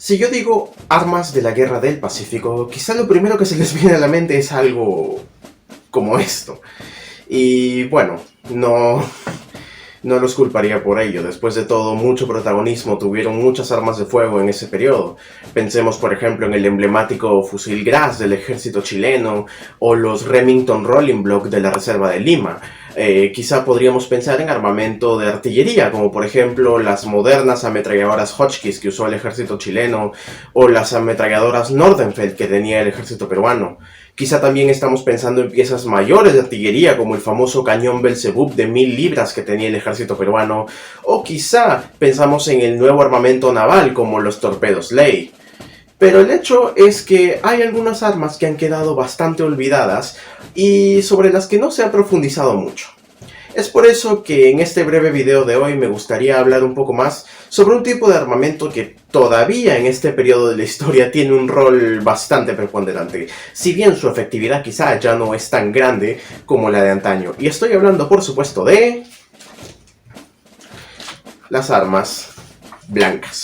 Si yo digo armas de la Guerra del Pacífico, quizá lo primero que se les viene a la mente es algo como esto. Y bueno, no los culparía por ello. Después de todo, mucho protagonismo tuvieron muchas armas de fuego en ese periodo. Pensemos, por ejemplo, en el emblemático fusil Graz del ejército chileno o los Remington Rolling Block de la Reserva de Lima. Quizá podríamos pensar en armamento de artillería, como por ejemplo las modernas ametralladoras Hotchkiss que usó el ejército chileno o las ametralladoras Nordenfeld que tenía el ejército peruano. Quizá también estamos pensando en piezas mayores de artillería como el famoso cañón Belzebub de 1000 libras que tenía el ejército peruano, o quizá pensamos en el nuevo armamento naval como los torpedos Ley. Pero el hecho es que hay algunas armas que han quedado bastante olvidadas y sobre las que no se ha profundizado mucho. Es por eso que en este breve video de hoy me gustaría hablar un poco más sobre un tipo de armamento que todavía en este periodo de la historia tiene un rol bastante preponderante, si bien su efectividad quizá ya no es tan grande como la de antaño. Y estoy hablando por supuesto de las armas blancas.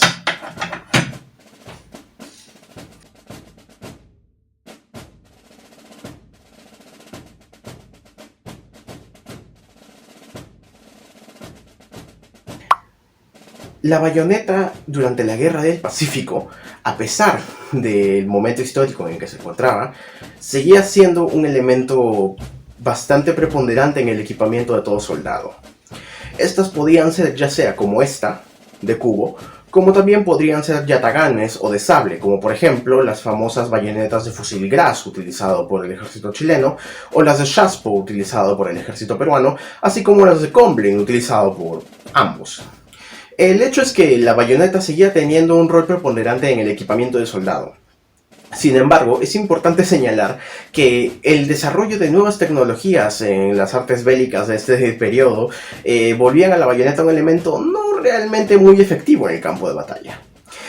La bayoneta durante la Guerra del Pacífico, a pesar del momento histórico en que se encontraba, seguía siendo un elemento bastante preponderante en el equipamiento de todo soldado. Estas podían ser ya sea como esta, de cubo, como también podrían ser yataganes o de sable, como por ejemplo las famosas bayonetas de fusil Graz utilizado por el ejército chileno, o las de Shaspo utilizado por el ejército peruano, así como las de Comblain utilizado por ambos. El hecho es que la bayoneta seguía teniendo un rol preponderante en el equipamiento de soldado. Sin embargo, es importante señalar que el desarrollo de nuevas tecnologías en las artes bélicas de este periodo volvían a la bayoneta un elemento no realmente muy efectivo en el campo de batalla.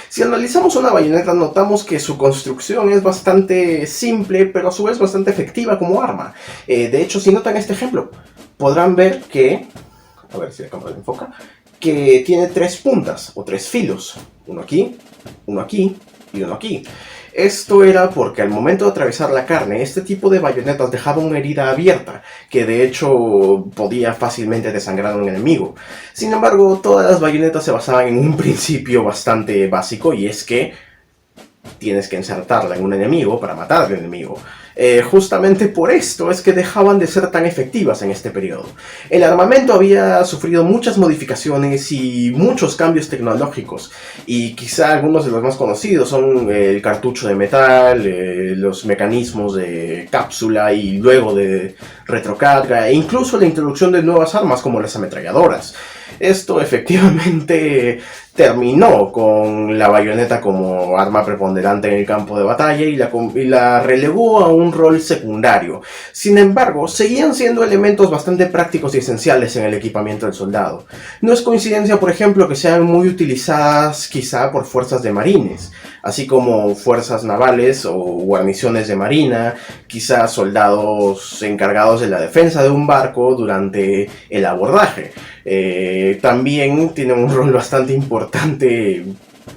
Si analizamos una bayoneta, notamos que su construcción es bastante simple, pero a su vez bastante efectiva como arma. De hecho, si notan este ejemplo, podrán ver que, a ver si la cámara enfoca, que tiene tres puntas o tres filos, uno aquí y uno aquí. Esto era porque al momento de atravesar la carne, este tipo de bayonetas dejaba una herida abierta, que de hecho podía fácilmente desangrar a un enemigo. Sin embargo, todas las bayonetas se basaban en un principio bastante básico, y es que tienes que insertarla en un enemigo para matar al enemigo. Justamente por esto es que dejaban de ser tan efectivas en este periodo. El armamento había sufrido muchas modificaciones y muchos cambios tecnológicos, y quizá algunos de los más conocidos son el cartucho de metal, los mecanismos de cápsula y luego de retrocarga, e incluso la introducción de nuevas armas como las ametralladoras. Esto efectivamente terminó con la bayoneta como arma preponderante en el campo de batalla y la relegó a un rol secundario. Sin embargo, seguían siendo elementos bastante prácticos y esenciales en el equipamiento del soldado. No es coincidencia, por ejemplo, que sean muy utilizadas quizá por fuerzas de marines, así como fuerzas navales o guarniciones de marina, quizá soldados encargados de la defensa de un barco durante el abordaje. También tienen un rol bastante importante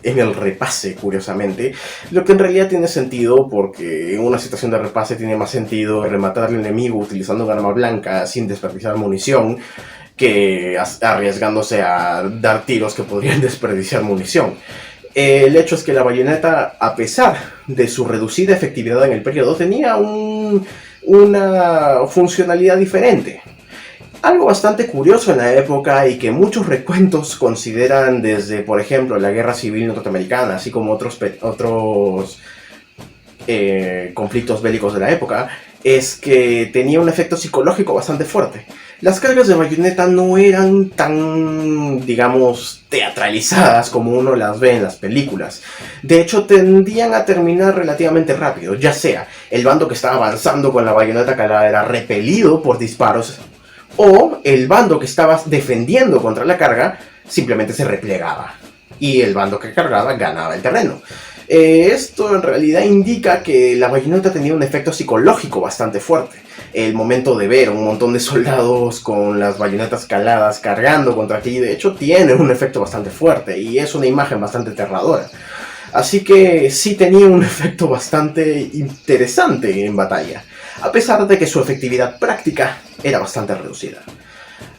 en el repase, curiosamente, lo que en realidad tiene sentido porque en una situación de repase tiene más sentido rematar al enemigo utilizando un arma blanca sin desperdiciar munición que arriesgándose a dar tiros que podrían desperdiciar munición. El hecho es que la bayoneta, a pesar de su reducida efectividad en el periodo, tenía una funcionalidad diferente. Algo bastante curioso en la época y que muchos recuentos consideran desde, por ejemplo, la Guerra Civil Norteamericana, así como otros conflictos bélicos de la época, es que tenía un efecto psicológico bastante fuerte. Las cargas de bayoneta no eran tan, digamos, teatralizadas como uno las ve en las películas. De hecho, tendían a terminar relativamente rápido, ya sea el bando que estaba avanzando con la bayoneta calada era repelido por disparos, o el bando que estaba defendiendo contra la carga simplemente se replegaba y el bando que cargaba ganaba el terreno. Esto en realidad indica que la bayoneta tenía un efecto psicológico bastante fuerte. El momento de ver un montón de soldados con las bayonetas caladas cargando contra ti, de hecho, tiene un efecto bastante fuerte y es una imagen bastante aterradora. Así que sí tenía un efecto bastante interesante en batalla, a pesar de que su efectividad práctica era bastante reducida.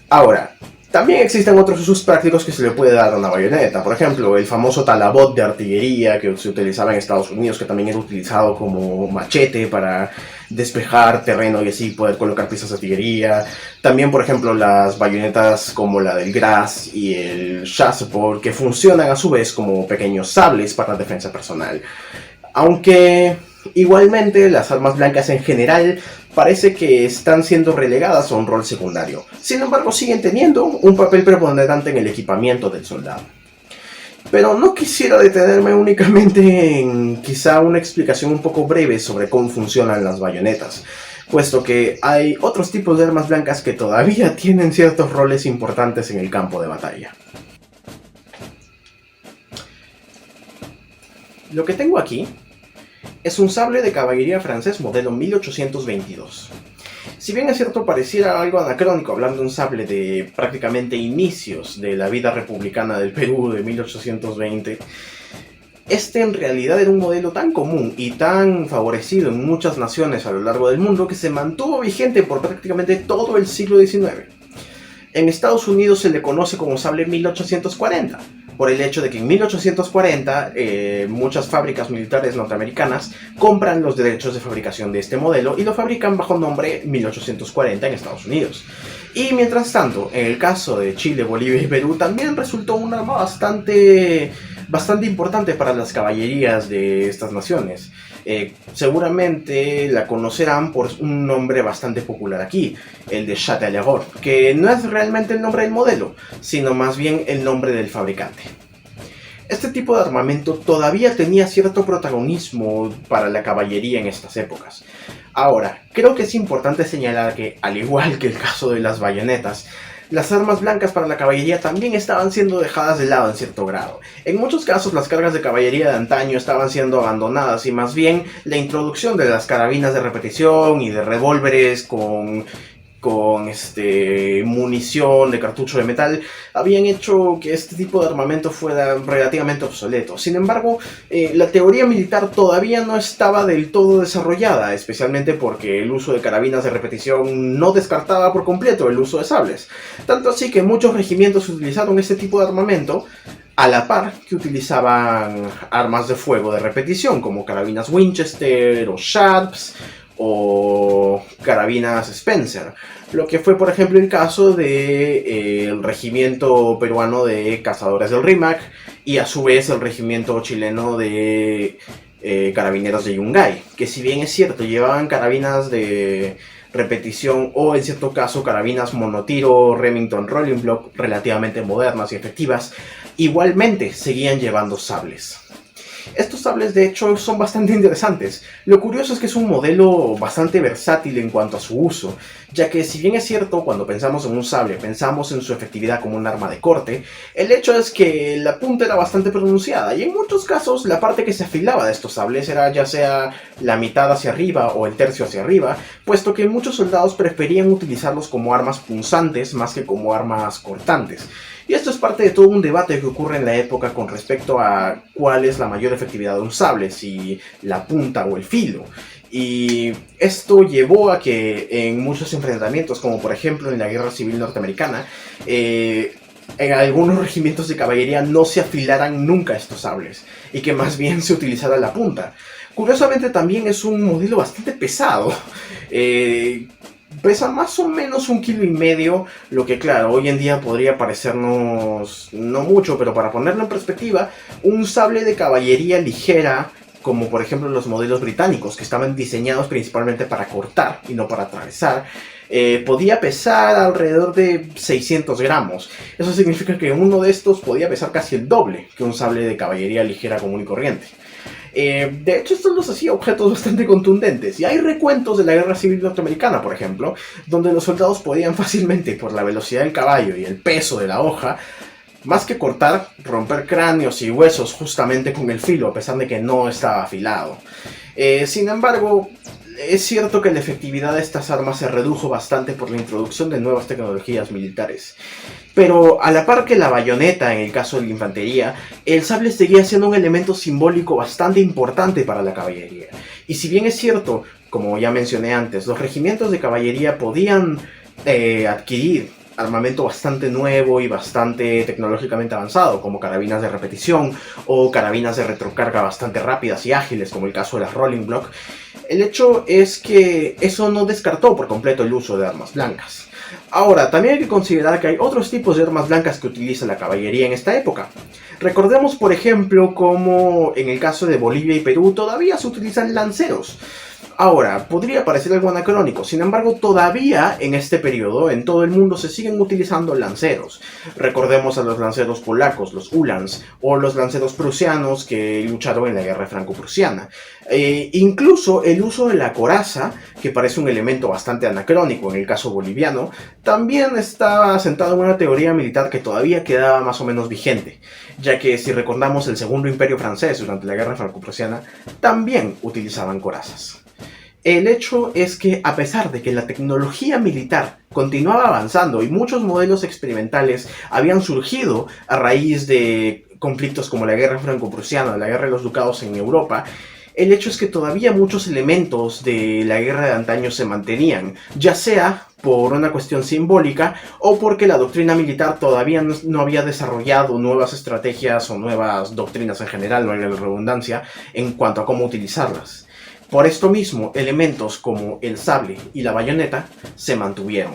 Ahora, también existen otros usos prácticos que se le puede dar a una bayoneta. Por ejemplo, el famoso talabot de artillería que se utilizaba en Estados Unidos, que también era utilizado como machete para despejar terreno y así poder colocar piezas de artillería. También, por ejemplo, las bayonetas como la del Gras y el Chassepot, que funcionan a su vez como pequeños sables para defensa personal. Aunque igualmente las armas blancas en general parece que están siendo relegadas a un rol secundario. Sin embargo, siguen teniendo un papel preponderante en el equipamiento del soldado. Pero no quisiera detenerme únicamente en quizá una explicación un poco breve sobre cómo funcionan las bayonetas, puesto que hay otros tipos de armas blancas que todavía tienen ciertos roles importantes en el campo de batalla. Lo que tengo aquí es un sable de caballería francés modelo 1822. Si bien es cierto pareciera algo anacrónico hablando de un sable de prácticamente inicios de la vida republicana del Perú de 1820, este en realidad era un modelo tan común y tan favorecido en muchas naciones a lo largo del mundo que se mantuvo vigente por prácticamente todo el siglo XIX. En Estados Unidos se le conoce como sable 1840, por el hecho de que en 1840 muchas fábricas militares norteamericanas compran los derechos de fabricación de este modelo y lo fabrican bajo nombre 1840 en Estados Unidos. Y mientras tanto, en el caso de Chile, Bolivia y Perú, también resultó un arma bastante importante para las caballerías de estas naciones. Seguramente la conocerán por un nombre bastante popular aquí, el de Chatellerault, que no es realmente el nombre del modelo, sino más bien el nombre del fabricante. Este tipo de armamento todavía tenía cierto protagonismo para la caballería en estas épocas. Ahora, creo que es importante señalar que, al igual que el caso de las bayonetas, las armas blancas para la caballería también estaban siendo dejadas de lado en cierto grado. En muchos casos las cargas de caballería de antaño estaban siendo abandonadas y más bien la introducción de las carabinas de repetición y de revólveres con munición de cartucho de metal habían hecho que este tipo de armamento fuera relativamente obsoleto. Sin embargo, la teoría militar todavía no estaba del todo desarrollada, especialmente porque el uso de carabinas de repetición no descartaba por completo el uso de sables. Tanto así que muchos regimientos utilizaron este tipo de armamento a la par que utilizaban armas de fuego de repetición como carabinas Winchester o Sharps o carabinas Spencer, lo que fue por ejemplo el caso del regimiento peruano de cazadores del Rímac y a su vez el regimiento chileno de carabineros de Yungay, que si bien es cierto llevaban carabinas de repetición o en cierto caso carabinas monotiro Remington Rolling Block relativamente modernas y efectivas, igualmente seguían llevando sables. Estos sables de hecho son bastante interesantes. Lo curioso es que es un modelo bastante versátil en cuanto a su uso, ya que si bien es cierto cuando pensamos en un sable pensamos en su efectividad como un arma de corte, el hecho es que la punta era bastante pronunciada y en muchos casos la parte que se afilaba de estos sables era ya sea la mitad hacia arriba o el tercio hacia arriba, puesto que muchos soldados preferían utilizarlos como armas punzantes más que como armas cortantes. Y esto es parte de todo un debate que ocurre en la época con respecto a cuál es la mayor efectividad de un sable, si la punta o el filo. Y esto llevó a que en muchos enfrentamientos, como por ejemplo en la Guerra Civil Norteamericana, en algunos regimientos de caballería no se afilaran nunca estos sables, y que más bien se utilizara la punta. Curiosamente también es un modelo bastante pesado. Pesa más o menos 1,5 kg, lo que claro, hoy en día podría parecernos no mucho, pero para ponerlo en perspectiva, un sable de caballería ligera, como por ejemplo los modelos británicos, que estaban diseñados principalmente para cortar y no para atravesar, podía pesar alrededor de 600 gramos. Eso significa que uno de estos podía pesar casi el doble que un sable de caballería ligera común y corriente. De hecho, esto los hacía objetos bastante contundentes, y hay recuentos de la Guerra Civil Norteamericana, por ejemplo, donde los soldados podían fácilmente, por la velocidad del caballo y el peso de la hoja, Más que cortar, romper cráneos y huesos justamente con el filo, a pesar de que no estaba afilado. Sin embargo, es cierto que la efectividad de estas armas se redujo bastante por la introducción de nuevas tecnologías militares. Pero a la par que la bayoneta en el caso de la infantería, el sable seguía siendo un elemento simbólico bastante importante para la caballería. Y si bien es cierto, como ya mencioné antes, los regimientos de caballería podían adquirir armamento bastante nuevo y bastante tecnológicamente avanzado, como carabinas de repetición o carabinas de retrocarga bastante rápidas y ágiles, como el caso de las Rolling Block, el hecho es que eso no descartó por completo el uso de armas blancas. Ahora, también hay que considerar que hay otros tipos de armas blancas que utiliza la caballería en esta época. Recordemos, por ejemplo, como en el caso de Bolivia y Perú todavía se utilizan lanceros. Ahora, podría parecer algo anacrónico, sin embargo, todavía en este periodo en todo el mundo se siguen utilizando lanceros. Recordemos a los lanceros polacos, los Uhlans, o los lanceros prusianos que lucharon en la guerra franco-prusiana. Incluso el uso de la coraza, que parece un elemento bastante anacrónico en el caso boliviano, también está asentado en una teoría militar que todavía quedaba más o menos vigente, ya que si recordamos el Segundo Imperio francés durante la guerra franco-prusiana, también utilizaban corazas. El hecho es que, a pesar de que la tecnología militar continuaba avanzando y muchos modelos experimentales habían surgido a raíz de conflictos como la guerra franco-prusiana, la guerra de los ducados en Europa, el hecho es que todavía muchos elementos de la guerra de antaño se mantenían, ya sea por una cuestión simbólica o porque la doctrina militar todavía no había desarrollado nuevas estrategias o nuevas doctrinas en general, valga la redundancia, en cuanto a cómo utilizarlas. Por esto mismo, elementos como el sable y la bayoneta se mantuvieron.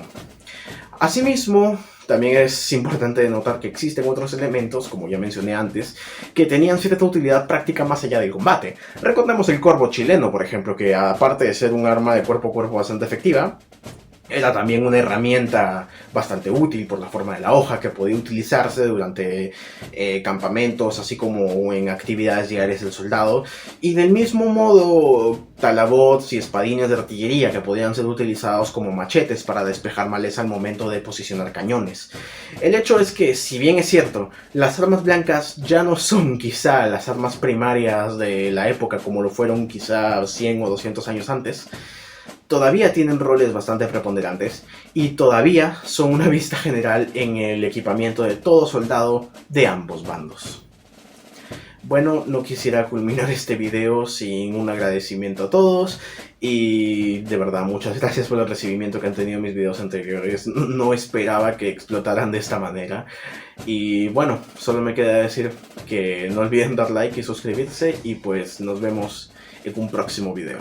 Asimismo, también es importante notar que existen otros elementos, como ya mencioné antes, que tenían cierta utilidad práctica más allá del combate. Recordemos el corvo chileno, por ejemplo, que aparte de ser un arma de cuerpo a cuerpo bastante efectiva, era también una herramienta bastante útil por la forma de la hoja que podía utilizarse durante campamentos, así como en actividades diarias del soldado. Y del mismo modo, talabots y espadines de artillería que podían ser utilizados como machetes para despejar maleza al momento de posicionar cañones. El hecho es que, si bien es cierto, las armas blancas ya no son quizá las armas primarias de la época como lo fueron quizá 100 o 200 años antes, todavía tienen roles bastante preponderantes y todavía son una vista general en el equipamiento de todo soldado de ambos bandos. Bueno, no quisiera culminar este video sin un agradecimiento a todos y de verdad muchas gracias por el recibimiento que han tenido mis videos anteriores. No esperaba que explotaran de esta manera y bueno, solo me queda decir que no olviden dar like y suscribirse y pues nos vemos en un próximo video.